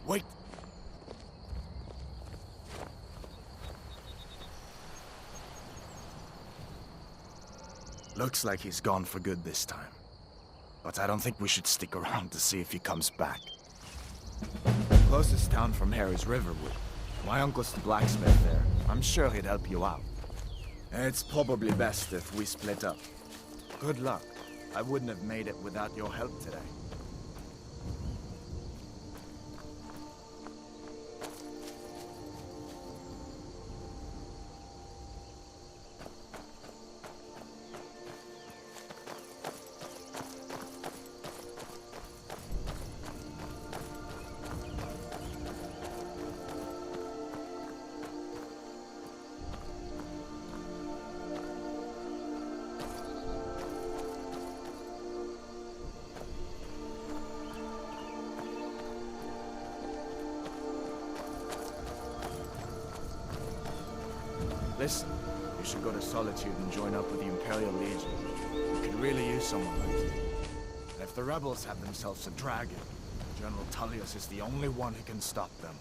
Wait! Looks like he's gone for good this time. But I don't think we should stick around to see if he comes back. The closest town from here is Riverwood. My uncle's the blacksmith there. I'm sure he'd help you out. It's probably best if we split up. Good luck. I wouldn't have made it without your help today. Listen, you should go to Solitude and join up with the Imperial Legion. We could really use someone like you. And if the rebels have themselves a dragon, General Tullius is the only one who can stop them.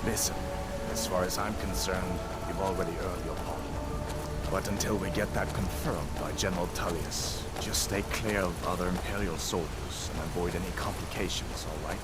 Listen, as far as I'm concerned, you've already earned your pardon. But until we get that confirmed by General Tullius, just stay clear of other Imperial soldiers and avoid any complications, all right?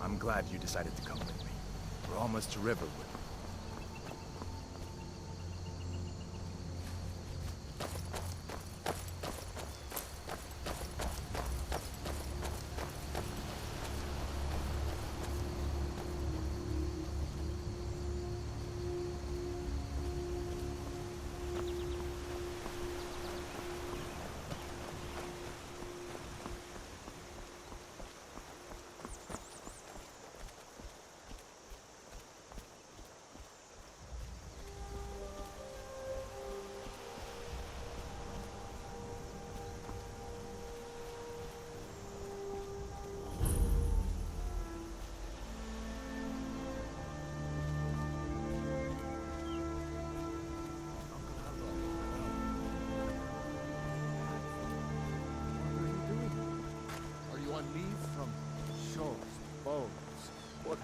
I'm glad you decided to come with me. We're almost to Riverwood.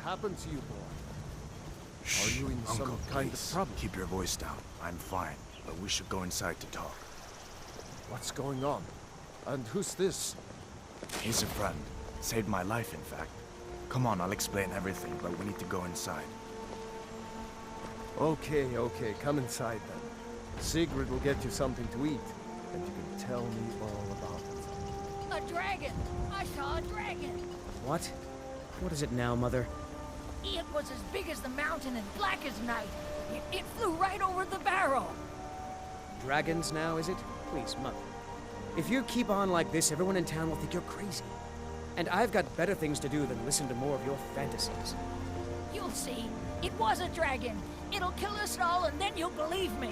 happened to you, boy? Are you in Uncle, some kind of please, trouble? keep your voice down. I'm fine, but we should go inside to talk. What's going on? And who's this? He's a friend. Saved my life, in fact. Come on, I'll explain everything, but we need to go inside. Okay, come inside then. Sigrid will get you something to eat, and you can tell me all about it. A dragon! I saw a dragon! What? What is it now, Mother? It was as big as the mountain and black as night. It flew right over the barrel. Dragons now, is it? Please, Mother. If you keep on like this, everyone in town will think you're crazy. And I've got better things to do than listen to more of your fantasies. You'll see. It was a dragon. It'll kill us all, and then you'll believe me.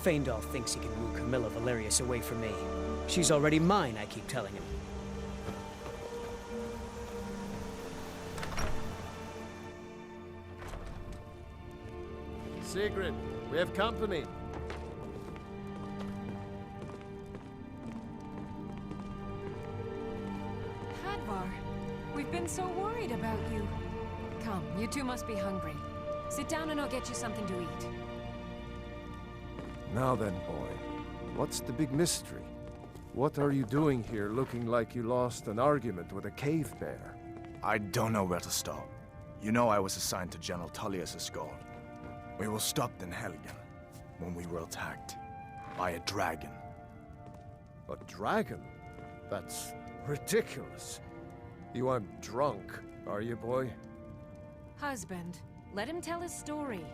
Feindal thinks he can woo Camilla Valerius away from me. She's already mine, I keep telling him. Sigrid, we have company. Hadvar, we've been so worried about you. Come, you two must be hungry. Sit down and I'll get you something to eat. Now then, boy, what's the big mystery? What are you doing here looking like you lost an argument with a cave bear? I don't know where to start. You know I was assigned to General Tullius' escort. We were stopped in Helgen when we were attacked by a dragon. A dragon? That's ridiculous. You aren't drunk, are you, boy? Husband, let him tell his story.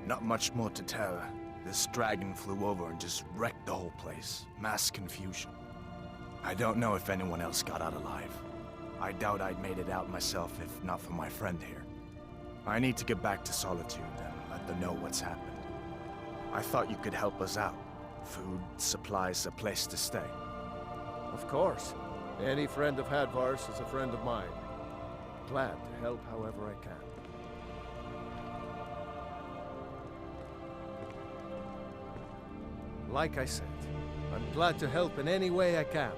Not much more to tell. This dragon flew over and just wrecked the whole place. Mass confusion. I don't know if anyone else got out alive. I doubt I'd made it out myself if not for my friend here. I need to get back to Solitude and let them know what's happened. I thought you could help us out. Food, supplies, a place to stay. Of course. Any friend of Hadvar's is a friend of mine. Glad to help however I can. Like I said, I'm glad to help in any way I can.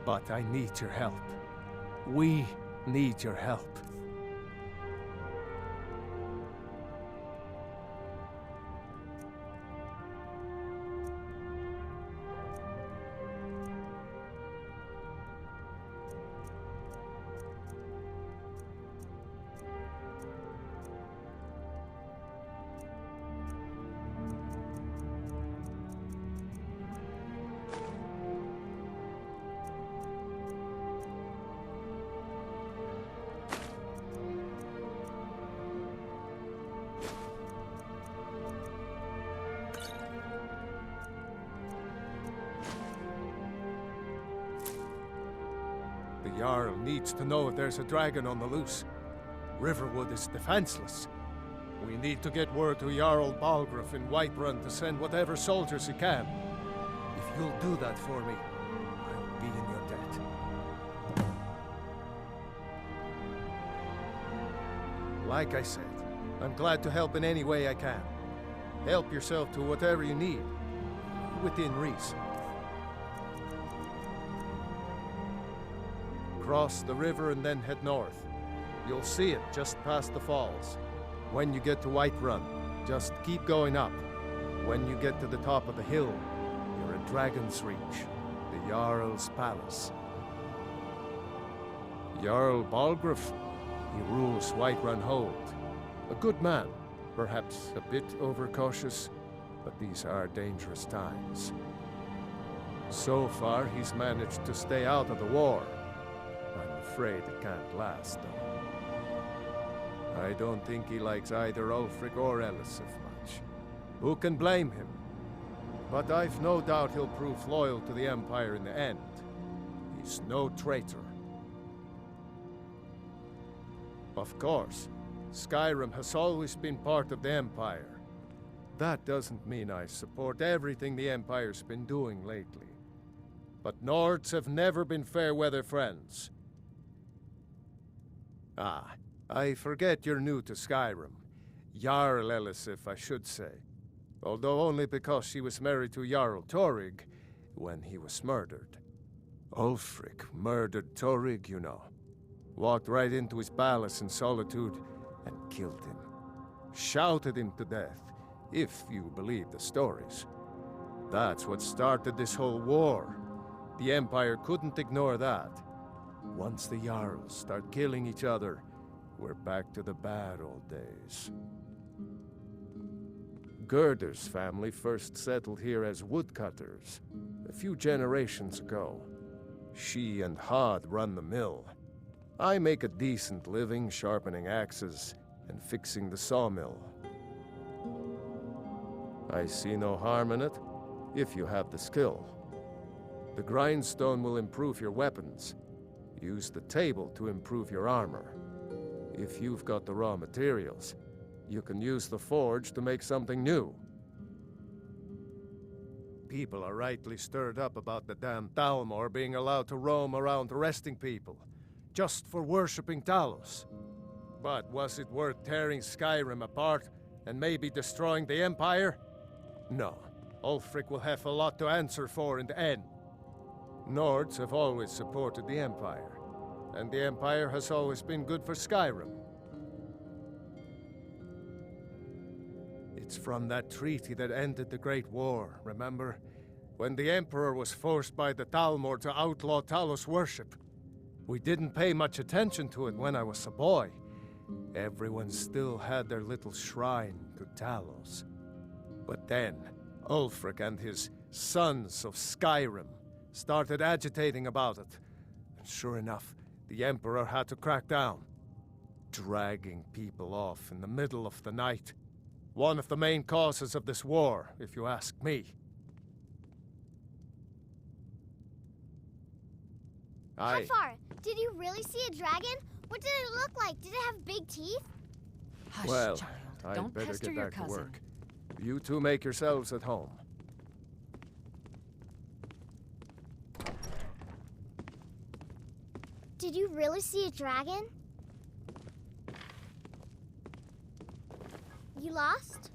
But I need your help. We need your help. The Jarl needs to know if there's a dragon on the loose. Riverwood is defenseless. We need to get word to Jarl Balgruuf in Whiterun to send whatever soldiers he can. If you'll do that for me, I'll be in your debt. Like I said, I'm glad to help in any way I can. Help yourself to whatever you need, within reason. Cross the river and then head north. You'll see it just past the falls. When you get to Whiterun, just keep going up. When you get to the top of the hill, you're at Dragon's Reach, the Jarl's palace. Jarl Balgruuf, he rules Whiterun Hold. A good man, perhaps a bit overcautious, but these are dangerous times. So far, he's managed to stay out of the war. I'm afraid it can't last, though. I don't think he likes either Ulfric or Elisif much. Who can blame him? But I've no doubt he'll prove loyal to the Empire in the end. He's no traitor. Of course, Skyrim has always been part of the Empire. That doesn't mean I support everything the Empire's been doing lately. But Nords have never been fair-weather friends. Ah, I forget you're new to Skyrim. Jarl Elisif, I should say. Although only because she was married to Jarl Torrig when he was murdered. Ulfric murdered Torrig, you know. Walked right into his palace in solitude and killed him. Shouted him to death, if you believe the stories. That's what started this whole war. The Empire couldn't ignore that. Once the Jarls start killing each other, we're back to the bad old days. Gerder's family first settled here as woodcutters a few generations ago. She and Hod run the mill. I make a decent living sharpening axes and fixing the sawmill. I see no harm in it, if you have the skill. The grindstone will improve your weapons. Use the table to improve your armor. If you've got the raw materials, you can use the forge to make something new. People are rightly stirred up about the damn Thalmor being allowed to roam around arresting people, just for worshipping Talos. But was it worth tearing Skyrim apart and maybe destroying the Empire? No. Ulfric will have a lot to answer for in the end. Nords have always supported the Empire, and the Empire has always been good for Skyrim. It's from that treaty that ended the Great War, remember? When the Emperor was forced by the Thalmor to outlaw Talos worship. We didn't pay much attention to it when I was a boy. Everyone still had their little shrine to Talos. But then, Ulfric and his Sons of Skyrim started agitating about it. And sure enough, the Emperor had to crack down. Dragging people off in the middle of the night. One of the main causes of this war, if you ask me. Hafar, did you really see a dragon? What did it look like? Did it have big teeth? Hush, Well, child. I'd Don't better pester get your back to cousin. work. You two make yourselves at home. Did you really see a dragon? You lost?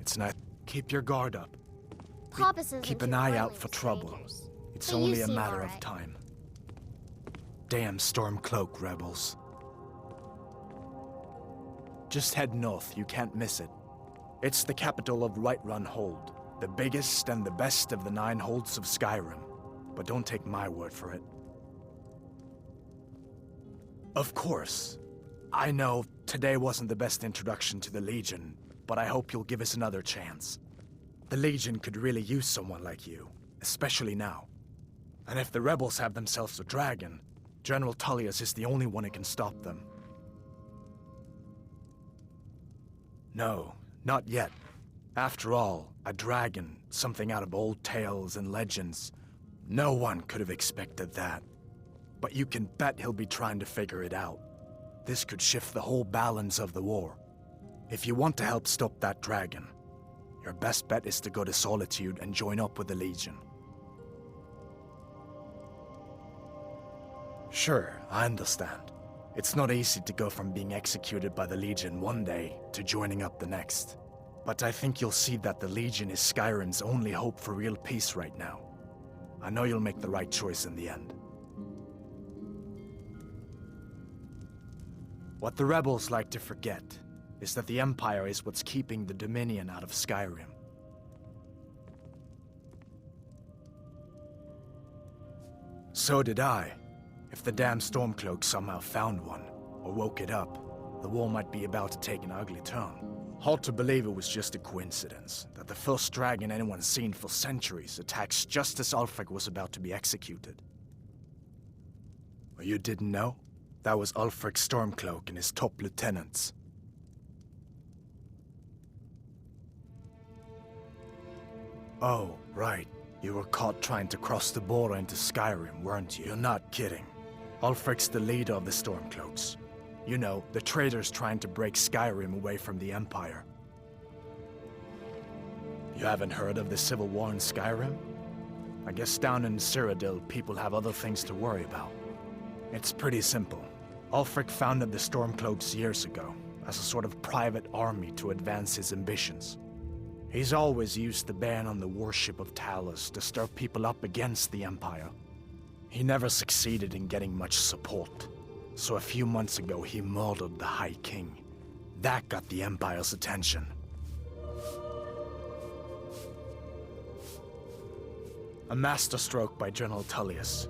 It's not. Keep your guard up. Papa says Keep an eye out for trouble. It's But you only a seem matter of alright. time. Damn Stormcloak rebels. Just head north, you can't miss it. It's the capital of Whiterun Hold, the biggest and the best of the 9 holds of Skyrim. But don't take my word for it. Of course, I know today wasn't the best introduction to the Legion, but I hope you'll give us another chance. The Legion could really use someone like you, especially now. And if the rebels have themselves a dragon, General Tullius is the only one who can stop them. No, not yet. After all, a dragon, something out of old tales and legends. No one could have expected that. But you can bet he'll be trying to figure it out. This could shift the whole balance of the war. If you want to help stop that dragon, your best bet is to go to Solitude and join up with the Legion. Sure, I understand. It's not easy to go from being executed by the Legion one day to joining up the next. But I think you'll see that the Legion is Skyrim's only hope for real peace right now. I know you'll make the right choice in the end. What the rebels like to forget is that the Empire is what's keeping the Dominion out of Skyrim. So did I. If the damn Stormcloak somehow found one, or woke it up, the war might be about to take an ugly turn. Hard to believe it was just a coincidence, that the first dragon anyone's seen for centuries attacks just as Ulfric was about to be executed. Or you didn't know? That was Ulfric Stormcloak and his top lieutenants. Oh, right. You were caught trying to cross the border into Skyrim, weren't you? You're not kidding. Ulfric's the leader of the Stormcloaks. You know, the traitors trying to break Skyrim away from the Empire. You haven't heard of the Civil War in Skyrim? I guess down in Cyrodiil, people have other things to worry about. It's pretty simple. Ulfric founded the Stormcloaks years ago, as a sort of private army to advance his ambitions. He's always used the ban on the worship of Talos to stir people up against the Empire. He never succeeded in getting much support, so a few months ago he murdered the High King. That got the Empire's attention. A masterstroke by General Tullius.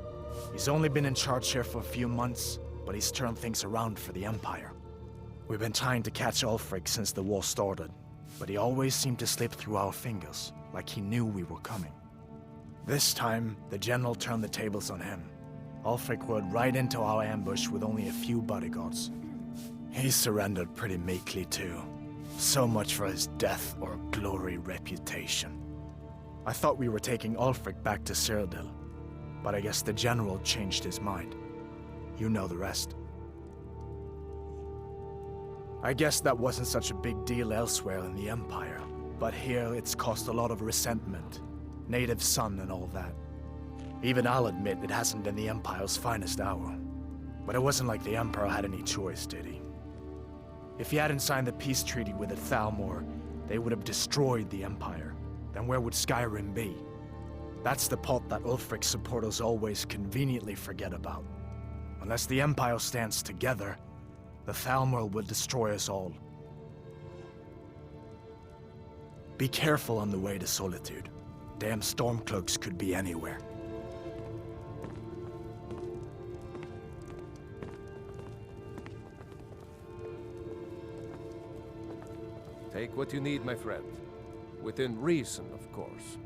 He's only been in charge here for a few months, but he's turned things around for the Empire. We've been trying to catch Ulfric since the war started, but he always seemed to slip through our fingers, like he knew we were coming. This time, the General turned the tables on him. Ulfric rode right into our ambush with only a few bodyguards. He surrendered pretty meekly too. So much for his death or glory reputation. I thought we were taking Ulfric back to Cyrodiil, but I guess the General changed his mind. You know the rest. I guess that wasn't such a big deal elsewhere in the Empire, but here it's caused a lot of resentment. Native son and all that. Even I'll admit it hasn't been the Empire's finest hour. But it wasn't like the Emperor had any choice, did he? If he hadn't signed the peace treaty with the Thalmor, they would have destroyed the Empire. Then where would Skyrim be? That's the part that Ulfric's supporters always conveniently forget about. Unless the Empire stands together, the Thalmor will destroy us all. Be careful on the way to Solitude. Damn Stormcloaks could be anywhere. Take what you need, my friend. Within reason, of course.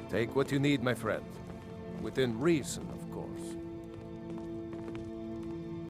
Take what you need, my friend. Within reason, of